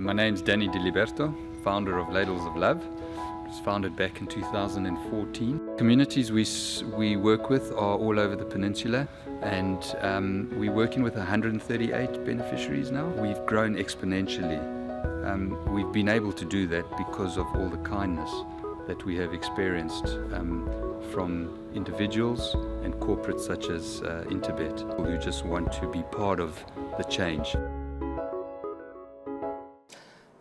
My name's Danny Diliberto, founder of Ladles of Love. It was founded back in 2014. Communities we work with are all over the peninsula, and we're working with 138 beneficiaries now. We've grown exponentially. We've been able to do that because of all the kindness that we have experienced from individuals and corporates such as Interbet, who just want to be part of the change.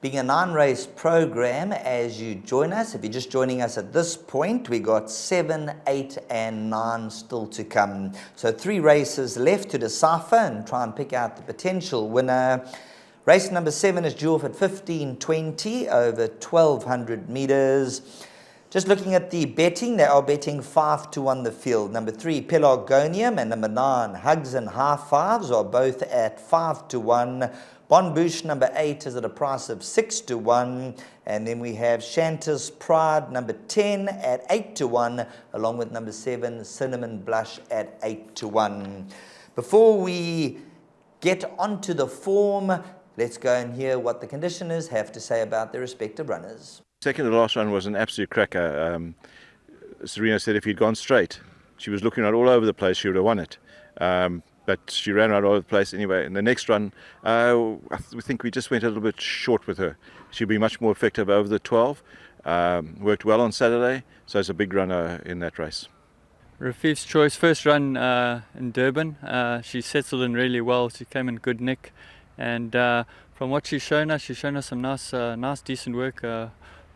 Being a 9-race program, as you join us, if you're just joining us at this point, we got 7, 8 and 9 still to come. So 3 races left to decipher and try and pick out the potential winner. Race number 7 is due off at 15:20 over 1,200 meters. Just looking at the betting, they are betting 5-1 the field. Number 3, Pelargonium, and number 9, Hugs and Half Fives, are both at 5-1. Bon Bouche number 8 is at a price of 6-1, and then we have Shanta's Pride number 10 at 8-1, along with number 7, Cinnamon Blush at 8-1. Before we get onto the form, let's go and hear what the conditioners have to say about their respective runners. Second to the last run was an absolute cracker. Serena said if he'd gone straight, she was looking right all over the place, she would have won it. But she ran right all over the place anyway. In the next run, we think we just went a little bit short with her. She'll be much more effective over the 12. Worked well on Saturday, so it's a big runner in that race. Rafif's choice, first run in Durban. She settled in really well. She came in good nick, and from what she's shown us some nice decent work.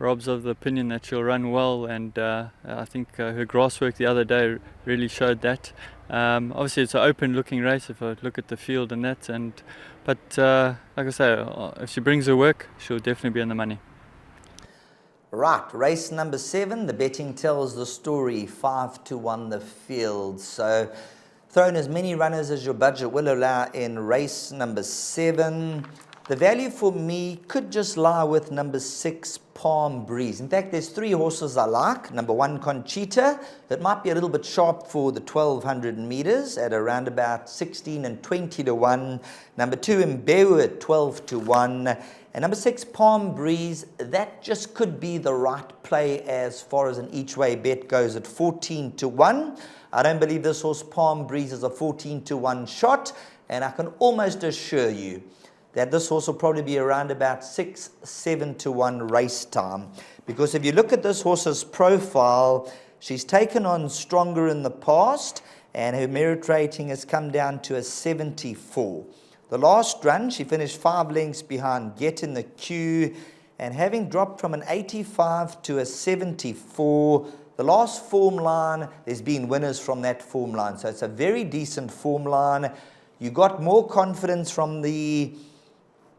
Rob's of the opinion that she'll run well, and I think her grass work the other day really showed that. Obviously it's an open looking race if I look at the field and that, but like I say, if she brings her work, she'll definitely be in the money. Right, race number 7, the betting tells the story, 5-1 the field. So throw in as many runners as your budget will allow in race number 7. The value for me could just lie with number 6, Palm Breeze. In fact, there's 3 horses I like. Number 1, Conchita. That might be a little bit sharp for the 1,200 meters at around about 16 and 20-1. Number 2, Mbewu at 12-1. And number 6, Palm Breeze. That just could be the right play as far as an each-way bet goes at 14-1. I don't believe this horse, Palm Breeze, is a 14-1 shot. And I can almost assure you that this horse will probably be around about 6-7-1 race time. Because if you look at this horse's profile, she's taken on stronger in the past, and her merit rating has come down to a 74. The last run, she finished 5 lengths behind Get in the Queue, and having dropped from an 85 to a 74, the last form line, there's been winners from that form line. So it's a very decent form line. You got more confidence from the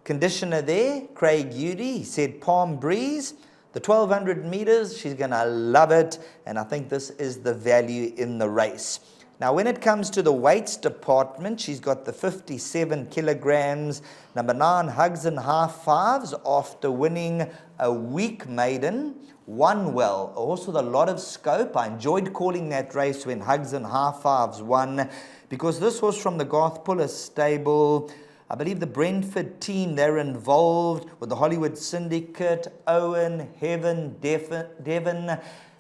conditioner there, Craig Udy. He said Palm Breeze, the 1,200 meters, she's going to love it, and I think this is the value in the race. Now, when it comes to the weights department, she's got the 57 kilograms. Number 9, Hugs and Half Fives, after winning a weak maiden, won well. A horse with a lot of scope. I enjoyed calling that race when Hugs and Half Fives won, because this horse from the Garth Puller stable, I believe the Brentford team, they're involved with the Hollywood Syndicate, Owen, Heaven, Devon,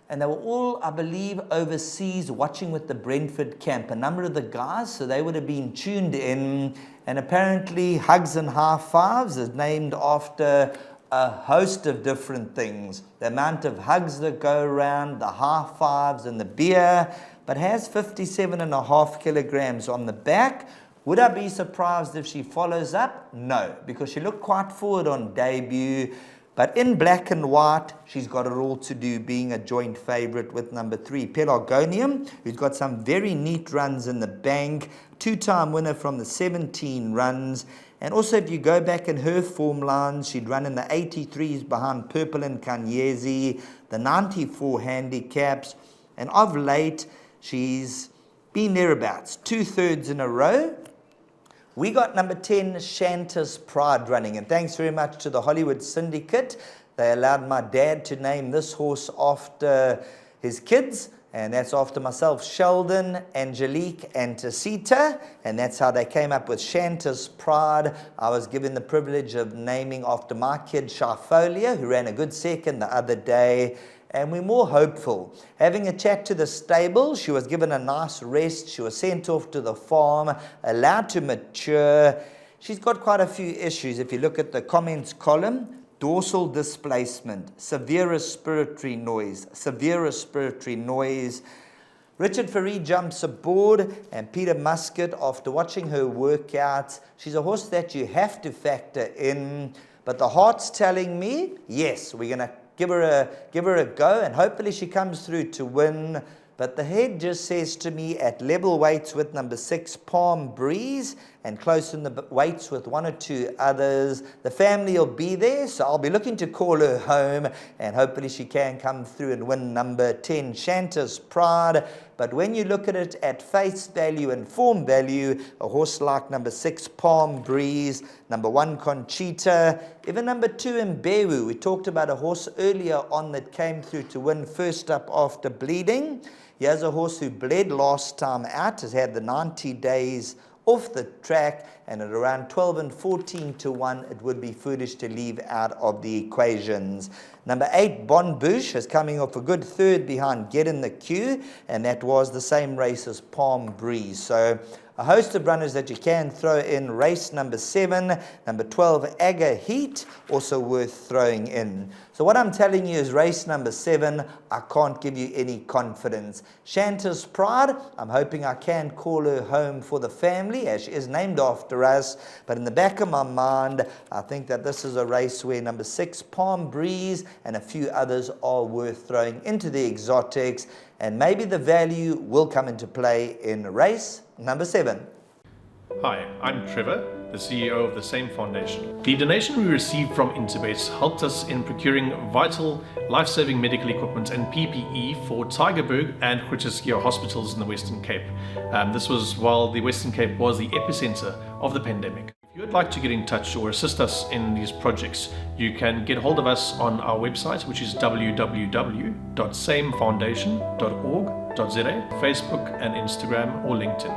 and they were all, I believe, overseas watching with the Brentford camp. A number of the guys, so they would have been tuned in, and apparently Hugs and Half Fives is named after a host of different things. The amount of hugs that go around, the half fives and the beer, but has 57.5 kilograms on the back. Would I be surprised if she follows up? No, because she looked quite forward on debut. But in black and white, she's got it all to do, being a joint favourite with number 3, Pelargonium, who's got some very neat runs in the bank. 2-time winner from the 17 runs. And also, if you go back in her form lines, she'd run in the 83s behind Purple and Kanyezi, the 94 handicaps. And of late, she's been thereabouts, 2/3 in a row. We got number 10, Shanta's Pride, running, and thanks very much to the Hollywood Syndicate. They allowed my dad to name this horse after his kids, And that's after myself, Sheldon, Angelique, and Tasita. And that's how they came up with Shanta's Pride. I was given the privilege of naming after my kid, Sharfolia, who ran a good second the other day. And we're more hopeful. Having a chat to the stable, she was given a nice rest. She was sent off to the farm, allowed to mature. She's got quite a few issues. If you look at the comments column, dorsal displacement, severe respiratory noise. Richard Farid jumps aboard, and Peter Muscat, after watching her workouts, she's a horse that you have to factor in. But the heart's telling me, yes, we're going to give her a go, and hopefully she comes through to win. But the head just says to me, at level weights with number 6, Palm Breeze, and close in the weights with 1 or 2 others, the family will be there, so I'll be looking to call her home, and hopefully she can come through and win number 10, Shanta's Pride. But when you look at it at face value and form value, a horse like number 6, Palm Breeze, number 1, Conchita, even number 2, Mbewu. We talked about a horse earlier on that came through to win first up after bleeding. Here's a horse who bled last time out, has had the 90 days off the track, and at around 12 and 14 to 1, it would be foolish to leave out of the equations. Number 8, Bon Bouche, is coming off a good third behind Get in the Queue, and that was the same race as Palm Breeze. So a host of runners that you can throw in. Race number 7, number 12, Aga Heat, also worth throwing in. So what I'm telling you is race number 7, I can't give you any confidence. Shanta's Pride, I'm hoping I can call her home for the family, as she is named after us. But in the back of my mind, I think that this is a race where number 6, Palm Breeze, and a few others are worth throwing into the exotics. And maybe the value will come into play in race number 7. Hi, I'm Trevor, the CEO of the same foundation. The donation we received from Interbase helped us in procuring vital, life-saving medical equipment and PPE for Tygerberg and Groote hospitals in the Western Cape. This was while the Western Cape was the epicenter of the pandemic. If you would like to get in touch or assist us in these projects, you can get hold of us on our website, which is www.samefoundation.org.za, Facebook and Instagram or LinkedIn.